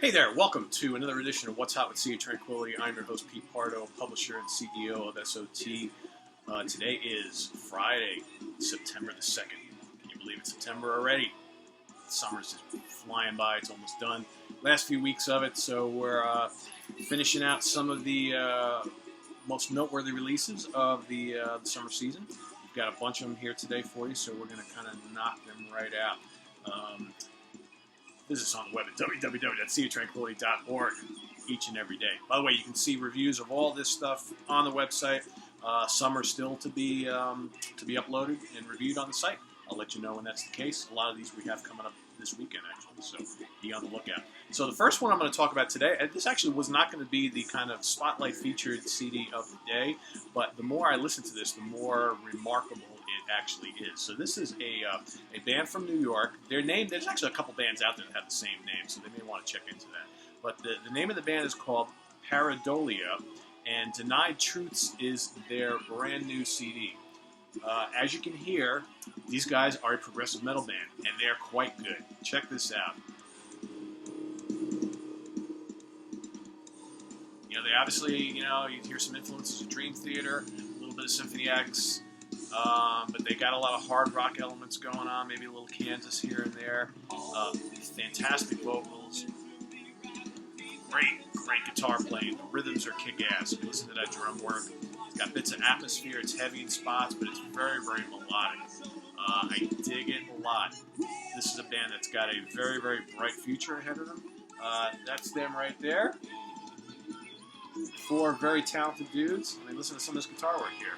Hey there, welcome to another edition of What's Hot with Sea of Tranquility. I'm your host, Pete Pardo, publisher and CEO of SOT. Today is Friday, September the 2nd. Can you believe it's September already? Summer's just flying by, it's almost done. Last few weeks of it, so we're finishing out some of the most noteworthy releases of the summer season. We've got a bunch of them here today for you, so we're going to kind of knock them right out. Visit us on the web at www.seaoftranquility.org each and every day. By the way, you can see reviews of all this stuff on the website. Some are still to be uploaded and reviewed on the site. I'll let you know when that's the case. A lot of these we have coming up this weekend, actually, so be on the lookout. So the first one I'm going to talk about today, and this actually was not going to be the kind of spotlight featured CD of the day, but the more I listen to this, the more remarkable it actually is. So this is a band from New York. Their name, there's actually a couple bands out there that have the same name, so they may want to check into that. But the name of the band is called Paradolia, and Denied Truths is their brand new CD. As you can hear, these guys are a progressive metal band, and they're quite good. Check this out. You know, they obviously, you hear some influences of Dream Theater, a little bit of Symphony X, but they got a lot of hard rock elements going on, maybe a little Kansas here and there. Fantastic vocals. Great guitar playing. The rhythms are kick-ass. If you listen to that drum work, it's got bits of atmosphere. It's heavy in spots, but it's very, very melodic. I dig it a lot. This is a band that's got a very, very bright future ahead of them. That's them right there. Four very talented dudes. I mean, listen to some of this guitar work here.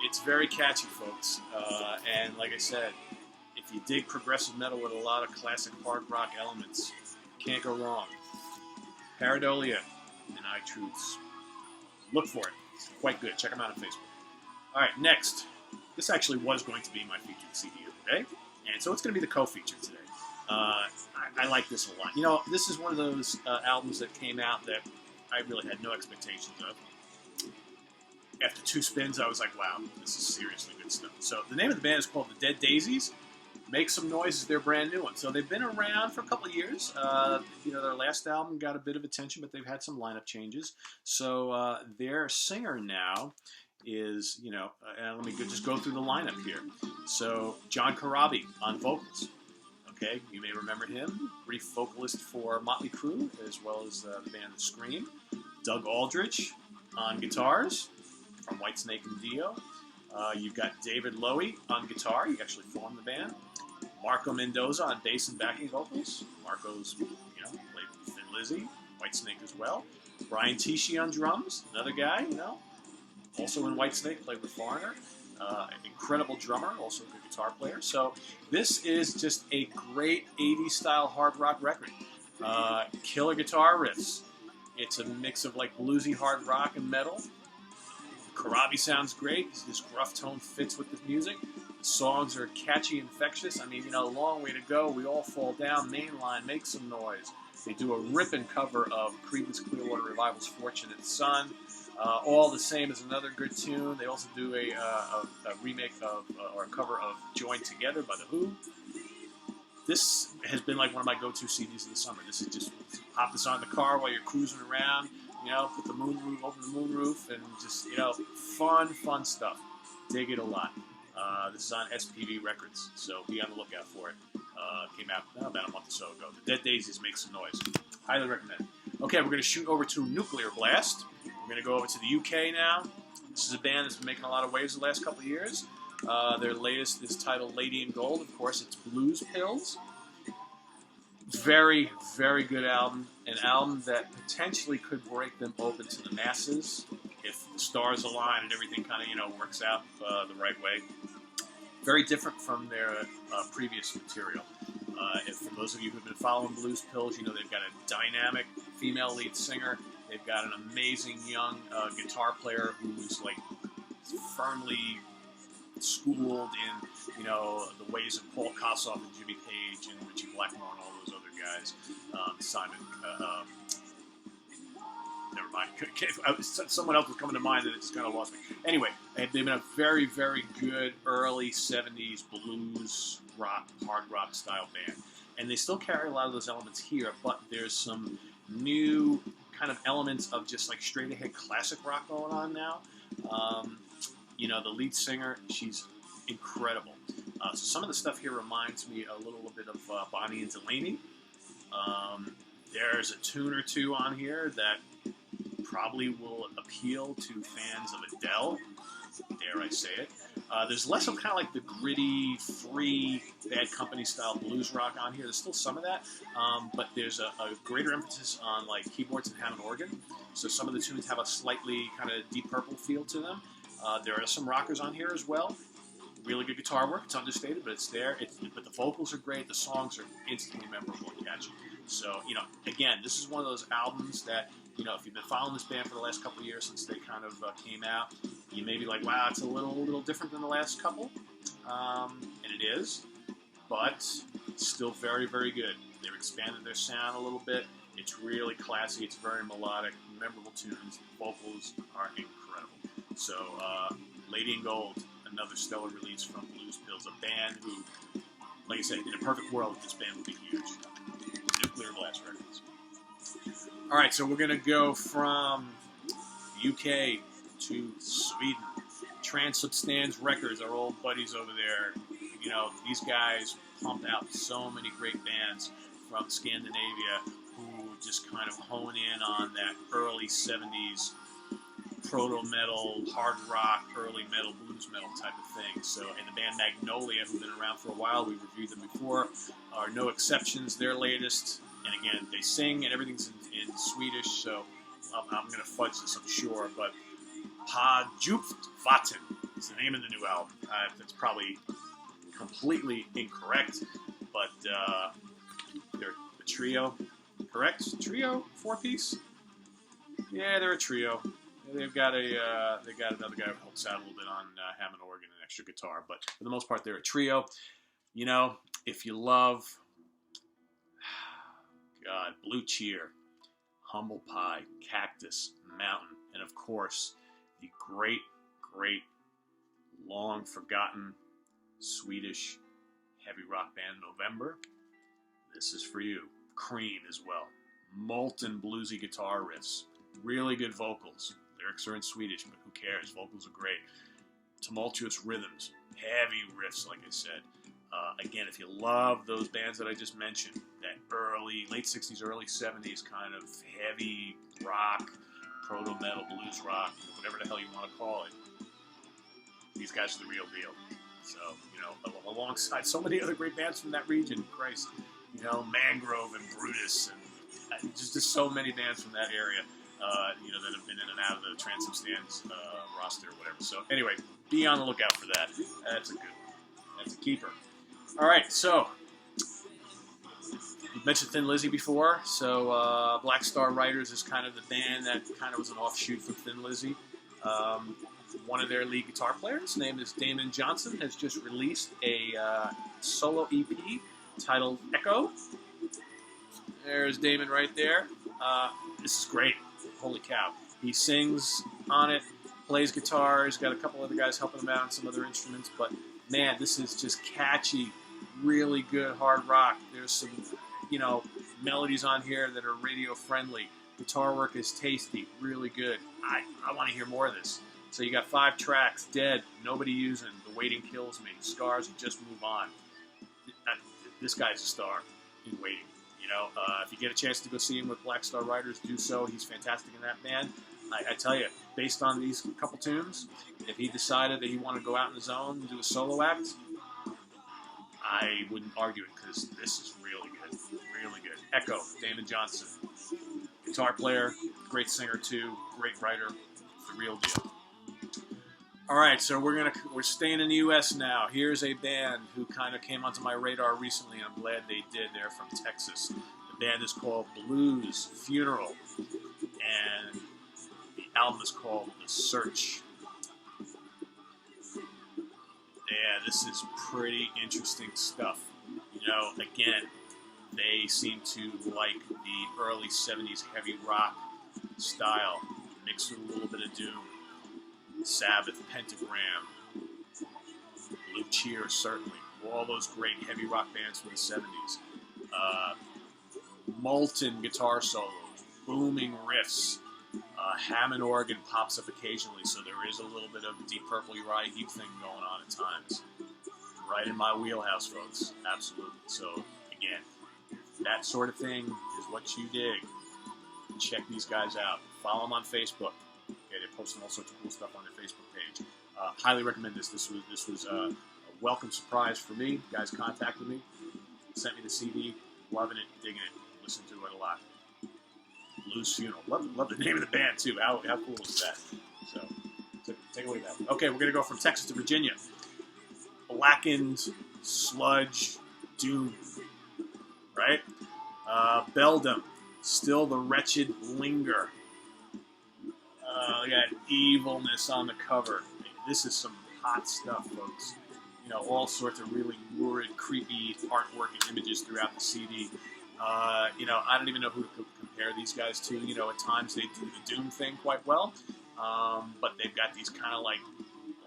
It's very catchy, folks, and like I said, if you dig progressive metal with a lot of classic hard rock elements, can't go wrong. Paradolia, Denied Truths. Look for it. It's quite good. Check them out on Facebook. All right, next. This actually was going to be my featured CD of the day, and so it's going to be the co-feature today. I like this a lot. You know, this is one of those albums that came out that I really had no expectations of. After two spins, I was like, wow, this is seriously good stuff. So the name of the band is called the Dead Daisies. Make Some Noise is their brand new one. So they've been around for a couple of years. Their last album got a bit of attention, but they've had some lineup changes. So their singer now is, let me just go through the lineup here. So John Corabi on vocals. Okay, you may remember him. Brief vocalist for Motley Crue, as well as the band The Scream. Doug Aldrich on guitars from Whitesnake and Dio. You've got David Lowy on guitar. He actually formed the band. Marco Mendoza on bass and backing vocals. Marco's, played with Thin Lizzy, Whitesnake as well. Brian Tichy on drums, another guy, also in Whitesnake, played with Foreigner. An incredible drummer, also a good guitar player. So this is just a great 80s style hard rock record. Killer guitar riffs. It's a mix of like bluesy hard rock and metal. Corabi sounds great. His gruff tone fits with the music. The songs are catchy, infectious. I mean, a long way to go. We All Fall Down, Mainline, Make Some Noise. They do a ripping cover of Creedence Clearwater Revival's Fortunate Son. All the Same is another good tune. They also do a remake of, or a cover of Joined Together by The Who. This has been like one of my go-to CDs of the summer. This is just, pop this on in the car while you're cruising around. Put the moonroof, open the moonroof, and just, fun stuff. Dig it a lot. This is on SPV Records, so be on the lookout for it. Came out about a month or so ago. The Dead Daisies Make Some Noise. Highly recommend it. Okay, we're going to shoot over to Nuclear Blast. We're going to go over to the UK now. This is a band that's been making a lot of waves the last couple of years. Their latest is titled Lady in Gold. Of course, it's Blues Pills. Very, very good album. An album that potentially could break them open to the masses if the stars align and everything kind of, works out the right way. Very different from their previous material. For those of you who've been following Blues Pills, they've got a dynamic female lead singer. They've got an amazing young guitar player who's like firmly schooled in, the ways of Paul Kossoff and Jimmy Page and Richie Blackmore and all those other guys. Simon never mind. Someone else was coming to mind, and it just kind of lost me. Anyway, they've been a very, very good early 70s blues rock, hard rock style band. And they still carry a lot of those elements here, but there's some new kind of elements of just like straight ahead classic rock going on now. You know, the lead singer, she's incredible. So some of the stuff here reminds me a little bit of Bonnie and Delaney. There's a tune or two on here that probably will appeal to fans of Adele. Dare I say it. There's less of kind of like the gritty, free, Bad Company style blues rock on here. There's still some of that, but there's a greater emphasis on like keyboards and Hammond organ. So some of the tunes have a slightly kind of Deep Purple feel to them. There are some rockers on here as well. Really good guitar work. It's understated, but it's there. But the vocals are great. The songs are instantly memorable and catchy. So, you know, again, this is one of those albums that, you know, if you've been following this band for the last couple of years since they kind of came out, you may be like, wow, it's a little different than the last couple. And it is, but it's still very, very good. They've expanded their sound a little bit. It's really classy. It's very melodic, memorable tunes. Vocals are incredible. So, Lady in Gold, another stellar release from Blues Pills, a band who, like I said, in a perfect world, this band would be huge. Nuclear Blast Records. All right, so we're going to go from UK to Sweden. Transubstance Records, our old buddies over there. You know, these guys pump out so many great bands from Scandinavia who just kind of hone in on that early 70s proto-metal, hard rock, early metal, blues metal type of thing. So, and the band Magnolia, who've been around for a while, we've reviewed them before, are no exceptions. Their latest, and again, they sing and everything's in Swedish, so I'm going to fudge this, I'm sure, but Pa Djupt Vatten is the name of the new album. That's probably completely incorrect, but they're a trio, correct? Trio? Four-piece? Yeah, they're a trio. They've got another guy who helps out a little bit on Hammond organ and extra guitar, but for the most part, they're a trio. You know, if you love, God, Blue Cheer, Humble Pie, Cactus, Mountain, and of course, the great, great, long forgotten Swedish heavy rock band November, this is for you. Cream as well. Molten bluesy guitar riffs, really good vocals. Lyrics are in Swedish, but who cares? Vocals are great. Tumultuous rhythms, heavy riffs, like I said. Again, if you love those bands that I just mentioned, that late 60s, early 70s kind of heavy rock, proto-metal, blues rock, whatever the hell you want to call it, these guys are the real deal. So, you know, alongside so many other great bands from that region, Christ, you know, Mangrove and Brutus, and just so many bands from that area. You know, that have been in and out of the Transubstance roster or whatever. So anyway, be on the lookout for that. That's a good one. That's a keeper. All right, so we mentioned Thin Lizzy before. So Black Star Writers is kind of the band that kind of was an offshoot from Thin Lizzy. One of their lead guitar players, his name is Damon Johnson, has just released a solo EP titled Echo. There's Damon right there. This is great. Holy cow. He sings on it, plays guitar. He's got a couple other guys helping him out on some other instruments. But, man, this is just catchy, really good hard rock. There's some, you know, melodies on here that are radio-friendly. Guitar work is tasty, really good. I want to hear more of this. So you got 5 tracks: Dead, Nobody Using, The Waiting Kills Me, Scars, and Just Move On. This guy's a star in Waiting. You know, if you get a chance to go see him with Black Star Writers, do so. He's fantastic in that band. I tell you, based on these couple tunes, if he decided that he wanted to go out in his own and do a solo act, I wouldn't argue it, because this is really good. Really good. Echo, Damon Johnson. Guitar player, great singer too, great writer, the real deal. All right, so we're staying in the U.S. now. Here's a band who kind of came onto my radar recently, and I'm glad they did. They're from Texas. The band is called Blues Funeral, and the album is called The Search. Yeah, this is pretty interesting stuff. You know, again, they seem to like the early 70s heavy rock, style, mixed with a little bit of doom. Sabbath, Pentagram, Blue Cheer, certainly. All those great heavy rock bands from the 70s. Molten guitar solos, booming riffs. Hammond organ pops up occasionally, so there is a little bit of Deep Purple Uriah Heep thing going on at times. Right in my wheelhouse, folks. Absolutely. So, again, that sort of thing is what you dig. Check these guys out. Follow them on Facebook. Okay, they're posting all sorts of cool stuff on their Facebook page. Highly recommend this. This was a welcome surprise for me. You guys contacted me, sent me the CD. Loving it, digging it. Listen to it a lot. Blues Funeral. Love the name of the band, too. How cool is that? So, take away that. Okay, we're going to go from Texas to Virginia. Blackened Sludge Doom. Right? Beldam. Still the Wretched Linger. We got evilness on the cover. This is some hot stuff, folks. You know, all sorts of really lurid, creepy artwork and images throughout the CD. You know, I don't even know who to compare these guys to. You know, at times they do the Doom thing quite well, but they've got these kind of like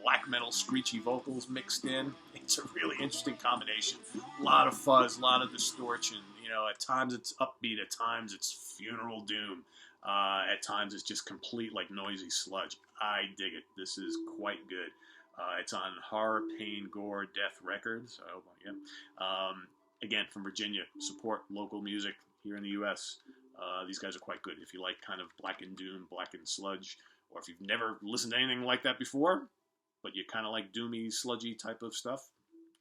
black metal screechy vocals mixed in. It's a really interesting combination. A lot of fuzz, a lot of distortion. You know, at times it's upbeat, at times it's funeral doom. At times it's just complete like noisy sludge. I dig it. This is quite good. It's on Horror, Pain, Gore, Death Records. Oh, yeah. Again, from Virginia. Support local music here in the U.S. These guys are quite good. If you like kind of Blackened Doom, Blackened Sludge, or if you've never listened to anything like that before, but you kind of like doomy, sludgy type of stuff,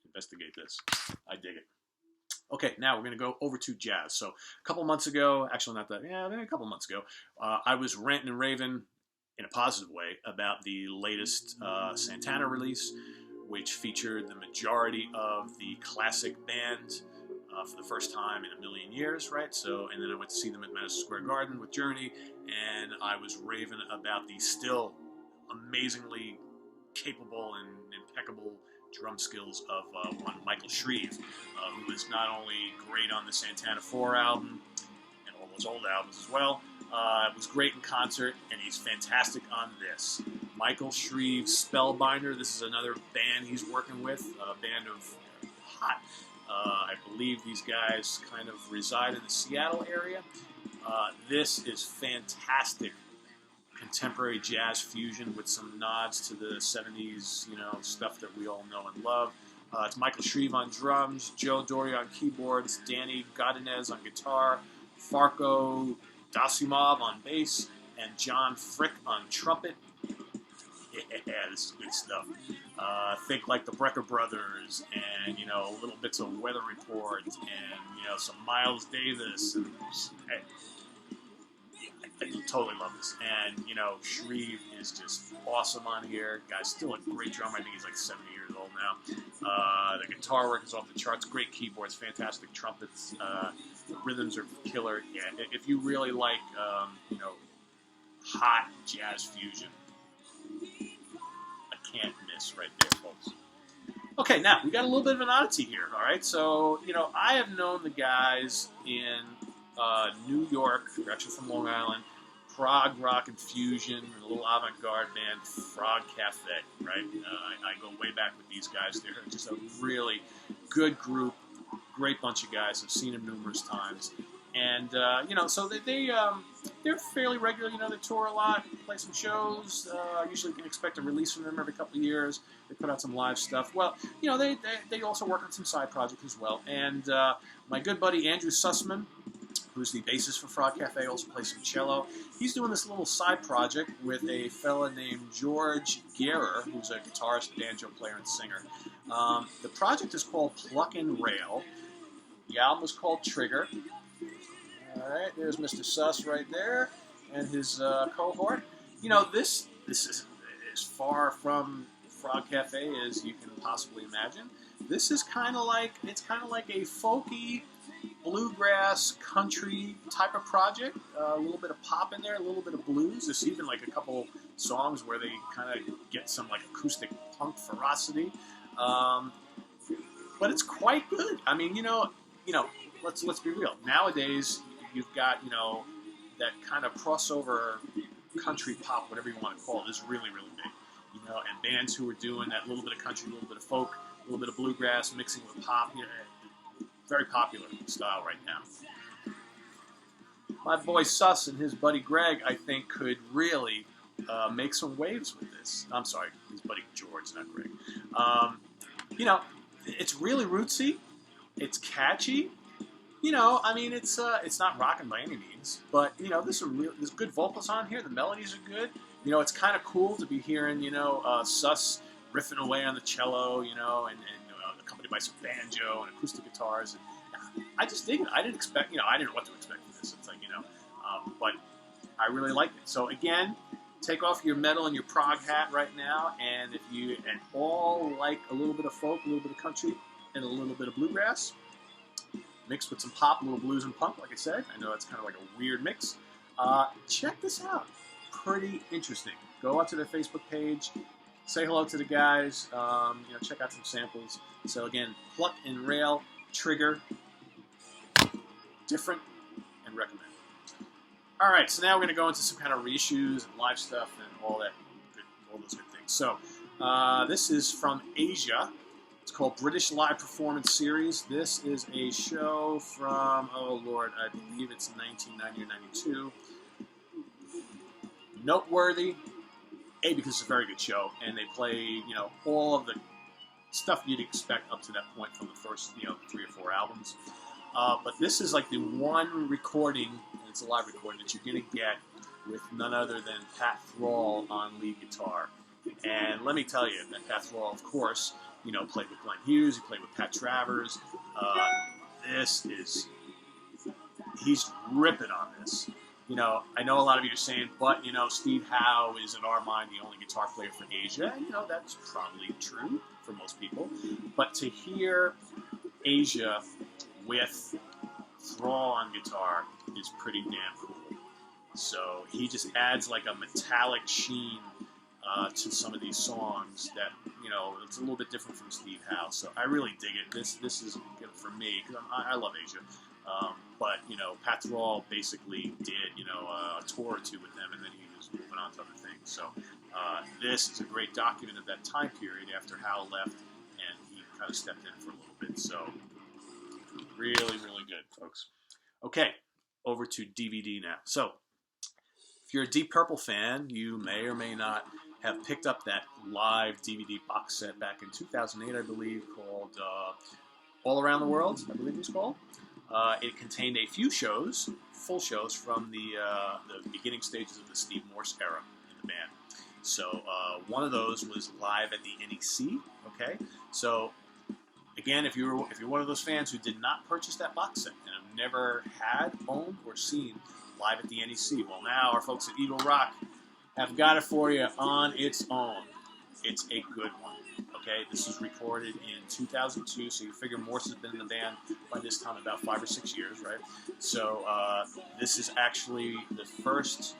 investigate this. I dig it. Okay, now we're going to go over to jazz. So a couple months ago, actually not that, yeah, maybe a couple months ago, I was ranting and raving in a positive way about the latest Santana release, which featured the majority of the classic band for the first time in a million years, right? So, and then I went to see them at Madison Square Garden with Journey, and I was raving about the still amazingly capable and impeccable drum skills of one Michael Shrieve, who is not only great on the Santana 4 album and all those old albums as well, was great in concert, and he's fantastic on this. Michael Shrieve, Spellbinder. This is another band he's working with, a band of hot. I believe these guys kind of reside in the Seattle area. This is fantastic contemporary jazz fusion with some nods to the 70s, you know, stuff that we all know and love. It's Michael Shrieve on drums, Joe Doria on keyboards, Danny Godinez on guitar, Farco Dasimov on bass, and John Frick on trumpet. Yeah, this is good stuff. Think like the Brecker Brothers, and, you know, little bits of Weather Report, and, you know, some Miles Davis, and I totally love this. And, you know, Shrieve is just awesome on here. Guy's still a great drummer. I think he's like 70 years old now. The guitar work is off the charts. Great keyboards, fantastic trumpets. The rhythms are killer. Yeah, if you really like, you know, hot jazz fusion, I can't miss right there, folks. Okay, now, we got a little bit of an oddity here, all right? So, you know, I have known the guys in New York, they're actually from Long Island, prog rock and fusion, and a little avant-garde band, Frog Cafe, right? I go way back with these guys. They're just a really good group, great bunch of guys. I've seen them numerous times. And, you know, so they're fairly regular. You know, they tour a lot, play some shows. Usually can expect a release from them every couple of years. They put out some live stuff. Well, you know, they also work on some side projects as well. And my good buddy Andrew Sussman, who's the bassist for Frog Cafe, also plays some cello. He's doing this little side project with a fella named George Guerrer, who's a guitarist, banjo player, and singer. The project is called Pluck Rail. The album is called Trigger. All right, there's Mr. Suss right there and his cohort. You know, this is as far from Frog Cafe as you can possibly imagine. This is kind of like a folky, bluegrass, country type of project. A little bit of pop in there, a little bit of blues. There's even like a couple songs where they kind of get some like acoustic punk ferocity. But it's quite good. I mean, you know, let's be real. Nowadays, you've got, you know, that kind of crossover country pop, whatever you want to call it, is really, really big. You know, and bands who are doing that little bit of country, a little bit of folk, a little bit of bluegrass, mixing with pop, you know, very popular style right now. My boy Suss and his buddy Greg, I think, could really make some waves with this. I'm sorry, his buddy George, not Greg. You know, it's really rootsy. It's catchy. You know, I mean, it's not rocking by any means, but you know, there's good vocals on here. The melodies are good. You know, it's kind of cool to be hearing, you know, Suss riffing away on the cello, you know, and accompanied by some banjo and acoustic guitars. And I just dig it. I didn't expect, you know, I didn't know what to expect from this. It's like, you know, but I really liked it. So again, take off your metal and your prog hat right now, and if you at all like a little bit of folk, a little bit of country, and a little bit of bluegrass, mixed with some pop, a little blues and punk, like I said. I know it's kind of like a weird mix. Check this out. Pretty interesting. Go out to their Facebook page, say hello to the guys, you know, check out some samples. So again, Pluck Rail, Trigger, different, and recommend. All right, so now we're going to go into some kind of reissues and live stuff and all those good things. So this is from Asia. It's called British Live Performance Series. This is a show from, oh Lord, I believe it's 1990 or 92. Noteworthy, because it's a very good show, and they play, you know, all of the stuff you'd expect up to that point from the first, you know, 3 or 4 albums. But this is like the one recording, and it's a live recording, that you're going to get with none other than Pat Thrall on lead guitar. And let me tell you, that Pat Thrall, of course, you know, played with Glenn Hughes, he played with Pat Travers. He's ripping on this. You know, I know a lot of you are saying, but, you know, Steve Howe is, in our mind, the only guitar player for Asia. And, you know, that's probably true for most people. But to hear Asia with Thrall on guitar is pretty damn cool. So he just adds like a metallic sheen to some of these songs that, you know, it's a little bit different from Steve Howe. So I really dig it. This is good for me, because I love Asia. But, you know, Pat Thrall basically did, you know, a tour or two with them, and then he was moving on to other things. So this is a great document of that time period after Howe left, and he kind of stepped in for a little bit. So really, really good, folks. Okay, over to DVD now. So if you're a Deep Purple fan, you may or may not have picked up that live DVD box set back in 2008, I believe, called All Around the World, I believe it was called. It contained a few shows, full shows, from the beginning stages of the Steve Morse era in the band. So one of those was live at the NEC. Okay, so again, if you're one of those fans who did not purchase that box set and have never had, owned, or seen live at the NEC, well, now our folks at Eagle Rock have got it for you on its own. It's a good one. Okay, this was recorded in 2002, so you figure Morse has been in the band by this time about 5 or 6 years, right? So this is actually the first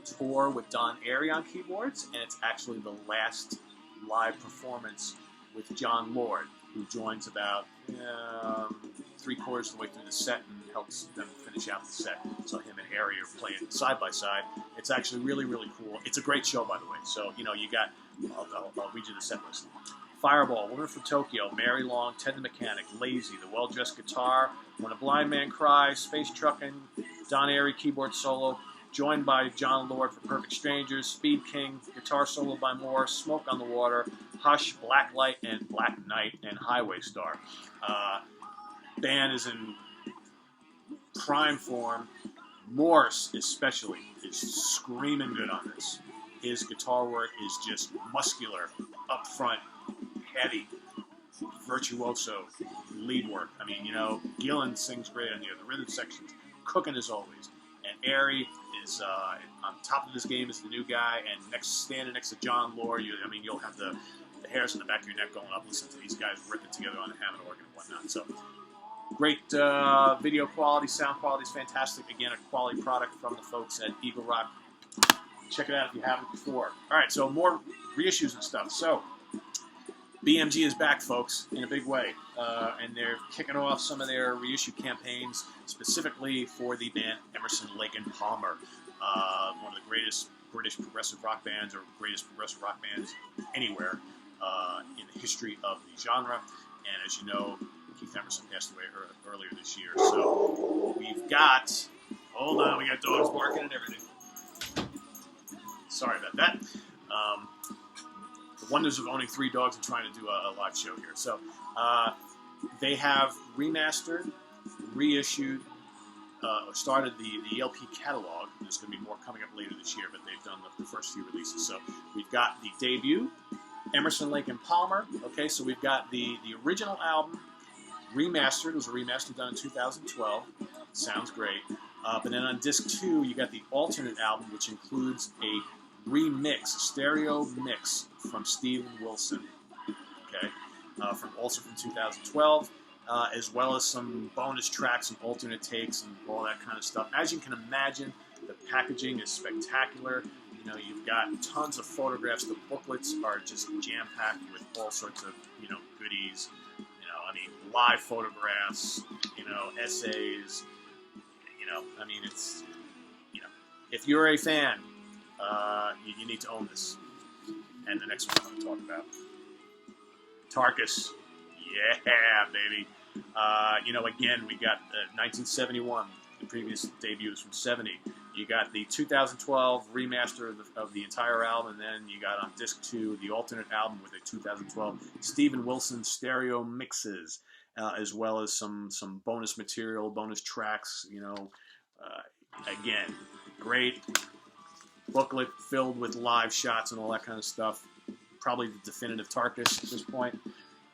tour with Don Airey on keyboards, and it's actually the last live performance with John Lord, who joins about 3/4 of the way through the set and helps them finish out the set. So him and Airey are playing side by side. It's actually really, really cool. It's a great show, by the way. So, you know, you got, I'll read you the set list. Fireball, Woman from Tokyo, Mary Long, Ted the Mechanic, Lazy, The Well-Dressed Guitar, When a Blind Man Cries, Space Truckin', Don Airey keyboard solo, joined by John Lord for Perfect Strangers, Speed King, guitar solo by Moore, Smoke on the Water, Hush, Blacklight, and Black Knight, and Highway Star. Band is in prime form. Morse, especially, is screaming good on this. His guitar work is just muscular, up front, heavy, virtuoso lead work. I mean, you know, Gillan sings great on here. The rhythm section's cooking as always. And Airey is on top of his game as the new guy, and standing next to John Lord, you'll have the hairs on the back of your neck going up listening to these guys ripping together on the Hammond organ and whatnot. So great video quality, sound quality is fantastic. Again, a quality product from the folks at Eagle Rock. Check it out if you haven't before. All right, so more reissues and stuff. So BMG is back, folks, in a big way, and they're kicking off some of their reissue campaigns specifically for the band Emerson Lake Palmer, one of the greatest British progressive rock bands, or greatest progressive rock bands anywhere in the history of the genre. And as you know, Keith Emerson passed away earlier this year. So we've got, hold on, we got dogs barking and everything. Sorry about that. The wonders of owning 3 dogs and trying to do a live show here. So they have remastered, reissued, started the LP catalog. There's going to be more coming up later this year, but they've done the first few releases. So we've got the debut, Emerson Lake Palmer. Okay, so we've got the original album remastered. It was a remaster done in 2012. Sounds great. But then on disc 2, you got the alternate album, which includes a remix, a stereo mix from Steven Wilson. Okay, also from 2012. As well as some bonus tracks and alternate takes and all that kind of stuff. As you can imagine, the packaging is spectacular. You know, you've got tons of photographs. The booklets are just jam-packed with all sorts of, goodies. Live photographs, essays. It's, if you're a fan, you need to own this. And the next one I'm going to talk about, Tarkus. Yeah, baby. Again, we got 1971. The previous debut was from 70. You got the 2012 remaster of the entire album, and then you got on disc 2 the alternate album with a 2012 Steven Wilson stereo mixes, as well as some bonus material, bonus tracks. Again, great booklet filled with live shots and all that kind of stuff. Probably the definitive Tarkus at this point.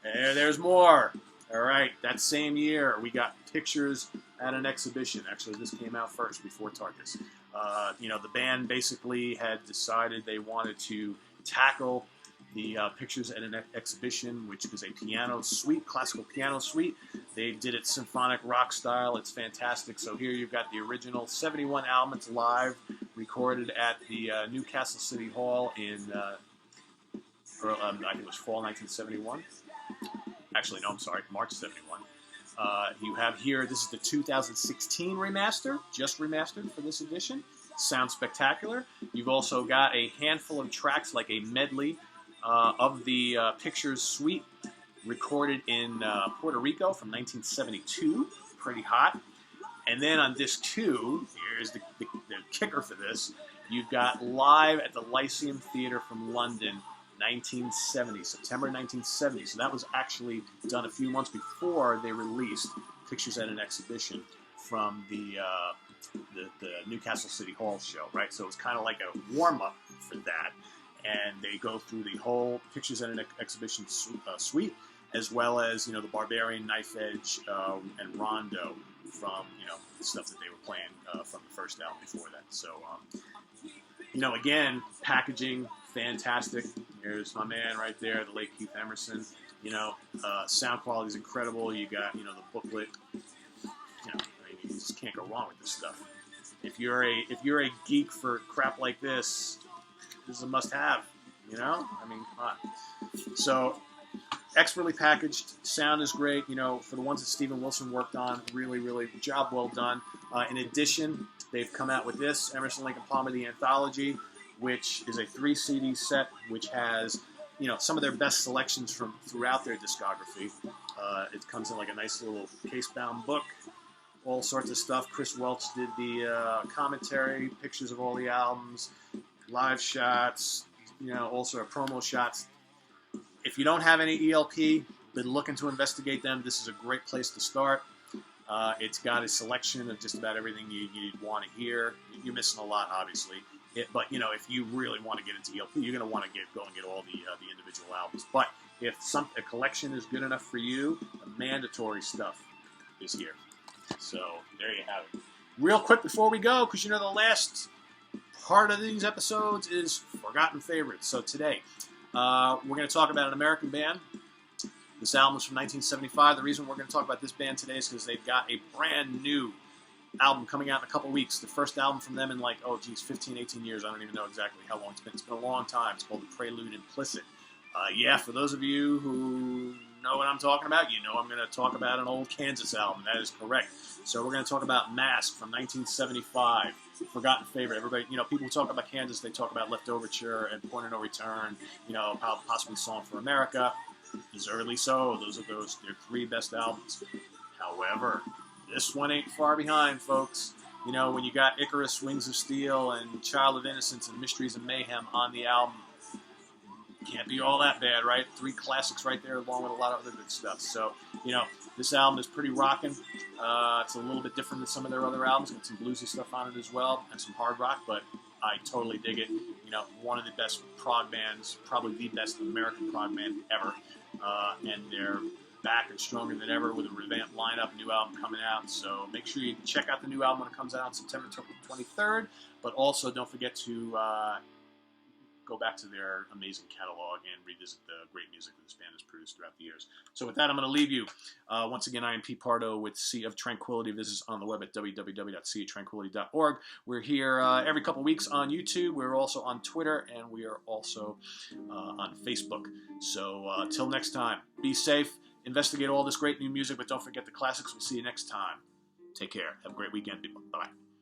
There's more. All right, that same year, we got Pictures at an Exhibition. Actually, this came out first before Tarkus. The band basically had decided they wanted to tackle the Pictures at an Exhibition, which is a piano suite, classical piano suite. They did it symphonic rock style. It's fantastic. So here you've got the original 71 album. It's live, recorded at the Newcastle City Hall in, I think it was fall 1971. Actually, no, I'm sorry, March 71. You have here, this is the 2016 remaster, just remastered for this edition. Sounds spectacular. You've also got a handful of tracks, like a medley of the Pictures suite, recorded in Puerto Rico from 1972. Pretty hot. And then on disc 2, here's the kicker for this, you've got live at the Lyceum Theatre from London, 1970, September 1970. So that was actually done a few months before they released Pictures at an Exhibition from the Newcastle City Hall show, right? So it was kind of like a warm-up for that. And they go through the whole Pictures at an Exhibition suite, as well as, the Barbarian, Knife Edge, and Rondo from, the stuff that they were playing from the first album before that. So, again, packaging, fantastic. Here's my man right there, the late Keith Emerson. Sound quality is incredible. You got, the booklet. You just can't go wrong with this stuff. If you're a geek for crap like this is a must-have. Come on. So, expertly packaged. Sound is great. For the ones that Steven Wilson worked on, really, really job well done. In addition, they've come out with this, Emerson Lake Palmer, the anthology, which is a 3 CD set, which has, some of their best selections from throughout their discography. It comes in like a nice little case-bound book, all sorts of stuff. Chris Welch did the commentary, pictures of all the albums, live shots, all sort of promo shots. If you don't have any ELP, been looking to investigate them, this is a great place to start. It's got a selection of just about everything you'd want to hear. You're missing a lot, obviously. But if you really want to get into ELP, you're going to want to go and get all the individual albums. But if a collection is good enough for you, the mandatory stuff is here. So there you have it. Real quick before we go, because the last part of these episodes is Forgotten Favorites. So today, we're going to talk about an American band. This album is from 1975. The reason we're going to talk about this band today is because they've got a brand new album coming out in a couple weeks. The first album from them in 15, 18 years. I don't even know exactly how long it's been. It's been a long time. It's called The Prelude Implicit. Yeah, for those of you who know what I'm talking about, you know I'm going to talk about an old Kansas album. That is correct. So we're going to talk about Mask from 1975. Forgotten favorite. Everybody, people talk about Kansas, they talk about Leftoverture and Point of No Return, possibly Song for America. Deservedly so. Those are their three best albums. However, this one ain't far behind, folks. When you got Icarus, Wings of Steel, and Child of Innocence and Mysteries of Mayhem on the album, can't be all that bad, right? Three classics right there, along with a lot of other good stuff. So, this album is pretty rocking. It's a little bit different than some of their other albums. Got some bluesy stuff on it as well, and some hard rock, but I totally dig it. One of the best prog bands, probably the best American prog band ever. And they're back and stronger than ever with a revamped lineup, new album coming out. So make sure you check out the new album when it comes out on September 23rd. But also don't forget to go back to their amazing catalog and revisit the great music that this band has produced throughout the years. So with that, I'm going to leave you. Once again, I am Pete Pardo with Sea of Tranquility. Visit us on the web at www.seaoftranquility.org. We're here every couple weeks on YouTube. We're also on Twitter, and we are also on Facebook. So till next time, be safe. Investigate all this great new music, but don't forget the classics. We'll see you next time. Take care. Have a great weekend, people. Bye-bye.